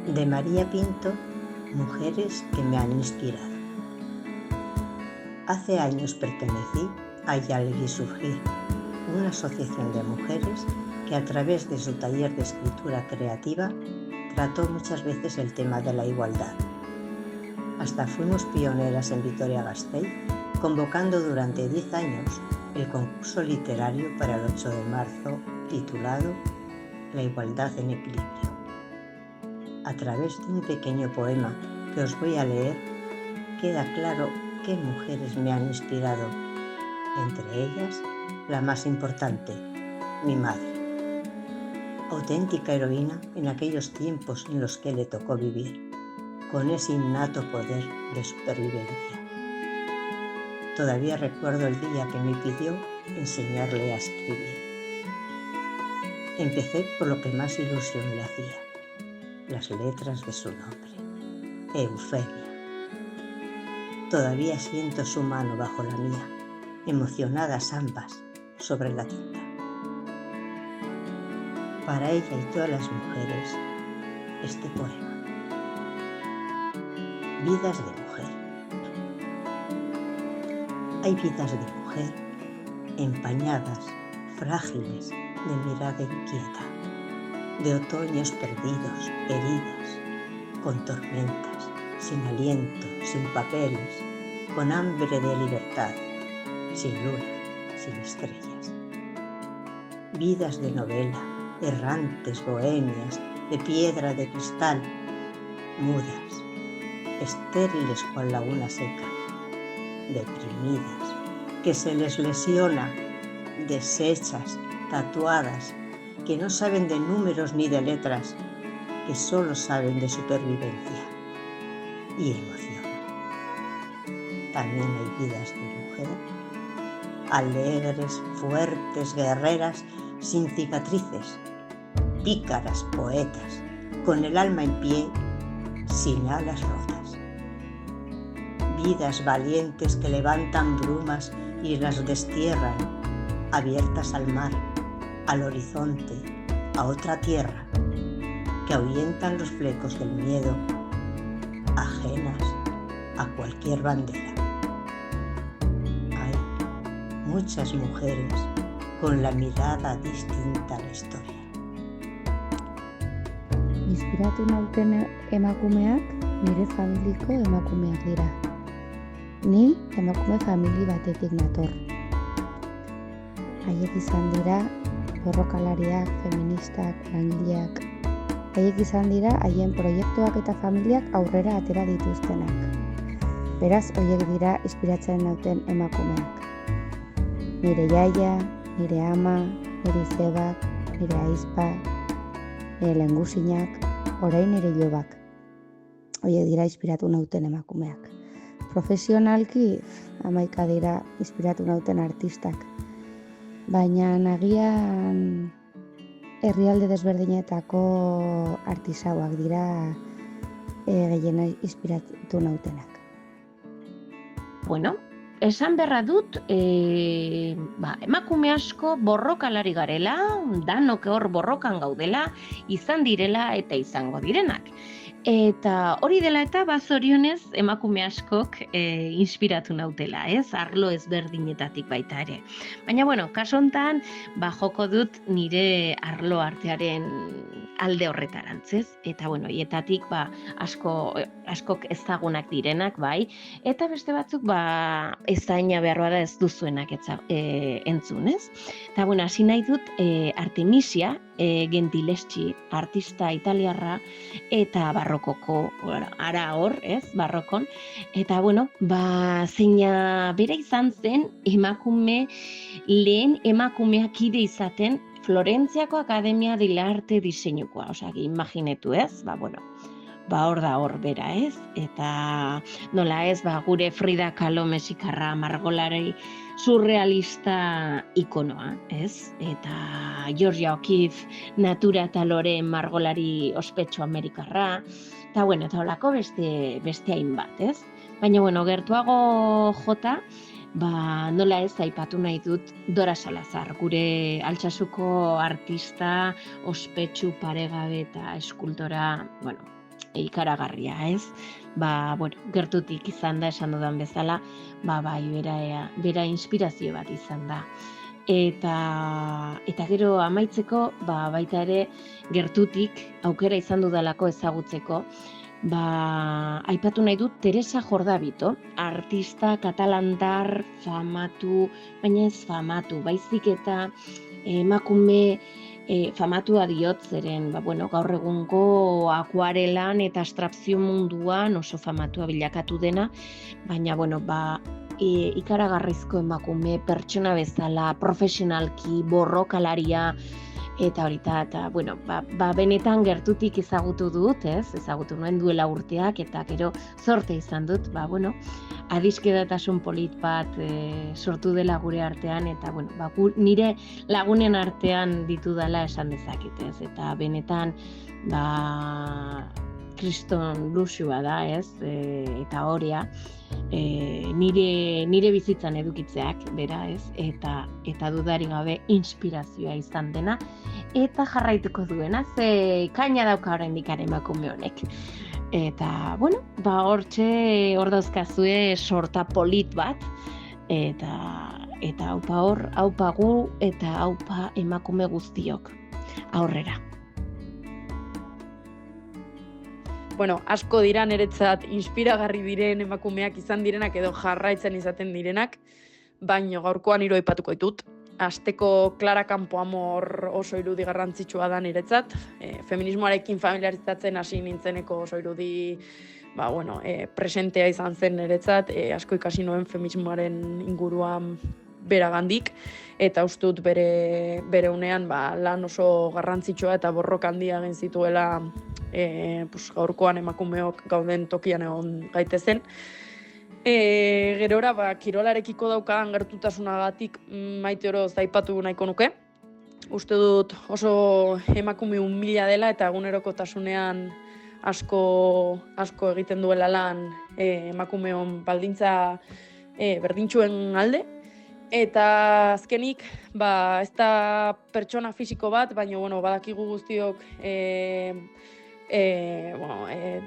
De María Pinto, Mujeres que me han inspirado. Hace años pertenecí a Yalgui Surgir, una asociación de mujeres que a través de su taller de escritura creativa trató muchas veces el tema de la igualdad. Hasta fuimos pioneras en Vitoria-Gasteiz, convocando durante 10 años el concurso literario para el 8 de marzo, titulado La igualdad en equilibrio. A través de un pequeño poema que os voy a leer, queda claro qué mujeres me han inspirado, entre ellas la más importante, mi madre. Auténtica heroína en aquellos tiempos en los que le tocó vivir, con ese innato poder de supervivencia. Todavía recuerdo el día que me pidió enseñarle a escribir. Empecé por lo que más ilusión le hacía, las letras de su nombre, Eufemia. Todavía siento su mano bajo la mía, emocionadas ambas sobre la tinta. Para ella y todas las mujeres, este poema. Vidas de mujer. Hay vidas de mujer empañadas, frágiles, de mirada inquieta, de otoños perdidos, heridas, con tormentas, sin aliento, sin papeles, con hambre de libertad, sin luna, sin estrellas. Vidas de novela, errantes, bohemias, de piedra, de cristal, mudas, estériles cual laguna seca, deprimidas, que se les lesiona, deshechas, tatuadas, que no saben de números ni de letras, que solo saben de supervivencia y emoción. También hay vidas de mujer, alegres, fuertes, guerreras, sin cicatrices, pícaras, poetas, con el alma en pie, sin alas rotas. Vidas valientes que levantan brumas y las destierran, abiertas al mar, al horizonte, a otra tierra, que ahuyentan los flecos del miedo, ajenas a cualquier bandera. Hay muchas mujeres con la mirada distinta a la historia. Inspiratu nauten emakumeak nire familiko emakumeak dira. Ni emakume famili batetik nator. Haiek izan dira borrokalariak, feministak, langileak. Haiek izan dira haien proiektuak eta familiak aurrera atera dituztenak. Beraz, horiek dira inspiratzen nauten emakumeak. Nire jaia, nire ama, nire izebak, nire aizpa, nire lengusinak, orain nire jobak. Horiek dira inspiratu nauten emakumeak. Profesionalki, 11 dira inspiratu nauten artistak. Baina nagian herrialde desberdinetako artisauak dira gehien inspiratu nautenak. Bueno, esan berra dut, emakume asko borrokalari garela, danok hor borrokan gaudela, izan direla eta izango direnak. Eta hori dela eta zorionez emakume askok inspiratu nautela, ez? Arlo ezberdinetatik baita ere. Baina, kasu hontan, joko dut nire arlo artearen alde horretarantzez. Eta, hietatik, askok ezagunak direnak, bai. Eta beste batzuk, ezaina behar bada ez duzuenak entzun, ez? Eta, hasi nahi dut Artemisia Gentileschi, artista italiarra, eta barrokoko, ara hor, ez, barrokon. Eta, zeina bere izan zen lehen emakumeak kide izaten Florentziako Akademia dell'Arte diseinukoa. Imaginetu, ez? Hor da hor bera, ez? Eta nola ez, gure Frida Kahlo mexikarra margolari surrealista ikonoa, ez? Eta Georgia O'Keeffe natura eta lore margolari ospetsu amerikarra, eta holako beste hainbat, ez? Baina, gertuago jota, nola ez aipatu nahi dut Dora Salazar, gure Altsasuko artista, ospetsu, paregabe eta eskultora, ikaragarria, ez? Bueno, gertutik izan da, esan dudan bezala, bai, bera inspirazio bat izan da. Eta gero amaitzeko, baita ere gertutik aukera izan dudalako ezagutzeko, aipatu nahi dut Teresa Jordabito, artista katalandar famatu, baina ez famatu, baizik eta emakume famatua diot zeren, gaur egungo akuarelan eta abstrakzio munduan oso famatua bilakatu dena, baina, ikaragarrizko emakume, pertsona bezala, profesionalki, borrokalaria, eta benetan gertutik ezagutu dut, ezagutu nuen duela urteak, eta gero zorte izan dut, adiskidetasun polit bat sortu dela gure artean, eta nire lagunen artean ditudala esan dezaket, eta benetan kriston luxua da, eta horia, nire bizitzan edukitzeak, bera, eta dudarik gabe inspirazioa izan dena, eta jarraituko duena, ze kaina dauka oraindik emakume honek. Eta, hortxe hor dauzkazue sorta polit bat, eta haupa gu eta haupa emakume guztiok aurrera. Asko dira niretzat inspiragarri diren emakumeak izan direnak edo jarraitzen izaten direnak, baina gaurkoan hiru aipatuko ditut. Hasteko Clara Campoamor oso irudi garrantzitsua da niretzat. Feminismoarekin familiarizatzen hasi nintzeneko oso irudi presentea izan zen niretzat. Asko ikasi nuen feminismoaren inguruan beragandik, eta uste dut bere unean lan oso garrantzitsua eta borroka handia egin zituela gaurkoan emakumeok gauden tokian egon gaitezen. Gerora, kirolarekiko daukadan gertutasunagatik Maite Oroz aipatu nahiko nuke. Uste dut oso emakume humila dela eta egunerokotasunean asko egiten duela lan emakumeon baldintza berdintsuen alde. Eta azkenik, ez da pertsona fisiko bat, baina badakigu guztiok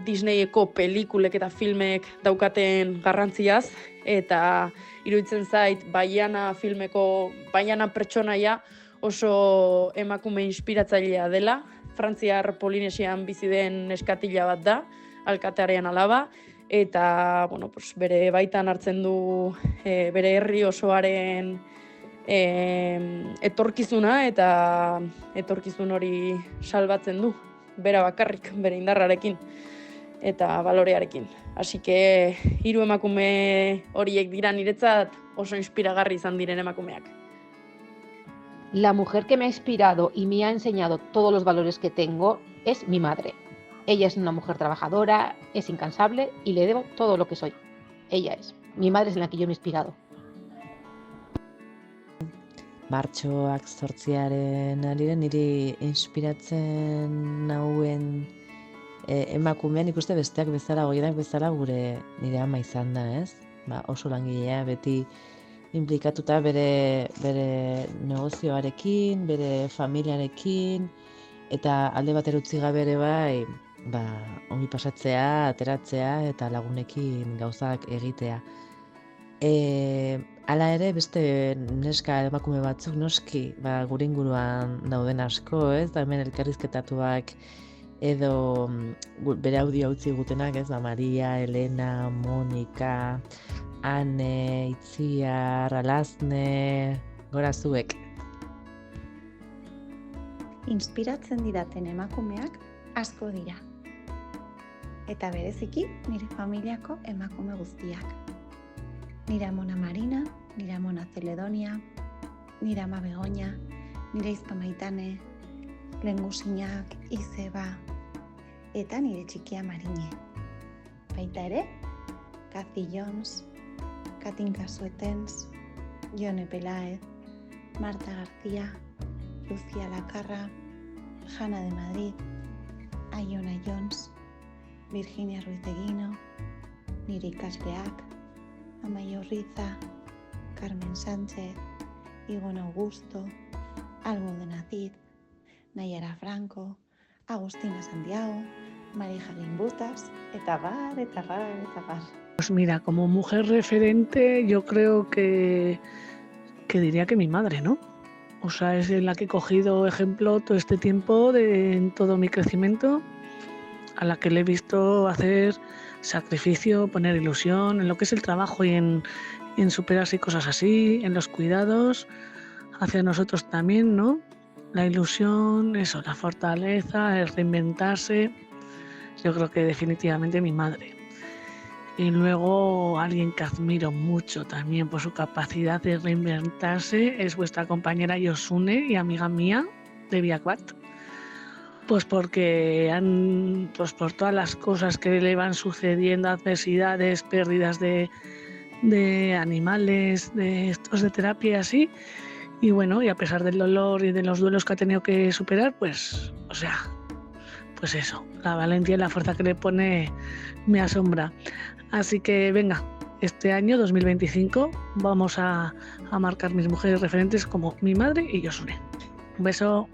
Disneyeko pelikulek eta filmek daukaten garrantziaz, eta iruditzen zait Baiana filmeko Baiana pertsonaia oso emakume inspiratzailea dela. Frantziar Polinesian bizi den neskatila bat da, alkatearen alaba, eta bere baitan hartzen du bere herri osoaren etorkizuna, eta etorkizun hori salbatzen du. Bera bakarrik, bere indarrarekin eta balorearekin. Así que hiru emakume horiek dira niretzat oso inspiragarri izan diren emakumeak. La mujer que me ha inspirado y me ha enseñado todos los valores que tengo es mi madre. Ella es una mujer trabajadora, es incansable y le debo todo lo que soy. Ella es. Mi madre es en la que yo me he inspirado. Martxoak 8 niri inspiratzen nauen emakumean ikuste besteak bezala, goienak bezala nire ama izan da, ez? Oso langilea, beti implikatuta bere negozioarekin, bere familiarekin, eta alde batera utzi gabe ere ongi pasatzea, ateratzea eta lagunekin gauzak egitea. Hala ere, beste neska emakume batzuk noski, gure inguruan dauden asko, ez? Da hemen elkarrizketatuak edo bere audio utzi gutenak, ez? Maria, Elena, Monika, Ane, Itziar, Alazne, gora zuek. Inspiratzen didaten emakumeak asko dira. Eta bereziki nire familiako emakume guztiak. Nire amona Marina, nire amona Zeledonia, nire ama Begoña, nire izpa Maitane, Lengusinak, Izeba, eta nire txikia Marine. Baita ere, Kathy Jones, Katinka Suetens, Jone Pelaez, Marta García, Lucía Lacarra, Jana de Madrid, Aiona Jones, Virginia Ruiz-Eguino, nire ikasleak, Amaio Riza, Carmen Sánchez, Igon Augusto, Almudena Cid, Nayara Franco, Agustina Santiago, María Jalín Butas, eta bar, eta bar, eta bar. Pues mira, como mujer referente yo creo que diría que mi madre, ¿no? O sea, es en la que he cogido ejemplo todo este tiempo en todo mi crecimiento, a la que le he visto hacer sacrificio, poner ilusión en lo que es el trabajo y en superarse y cosas así, en los cuidados, hacia nosotros también, ¿no? La ilusión, eso, la fortaleza, el reinventarse, yo creo que definitivamente mi madre. Y luego alguien que admiro mucho también por su capacidad de reinventarse es vuestra compañera Yosune y amiga mía de Viaquat. Pues porque pues por todas las cosas que le van sucediendo, adversidades, pérdidas de animales, de estos de terapia y así. Y bueno, y a pesar del dolor y de los duelos que ha tenido que superar, pues, o sea, pues eso, la valentía y la fuerza que le pone me asombra. Así que venga, este año 2025 vamos a marcar mis mujeres referentes como mi madre y Yosune. Un beso.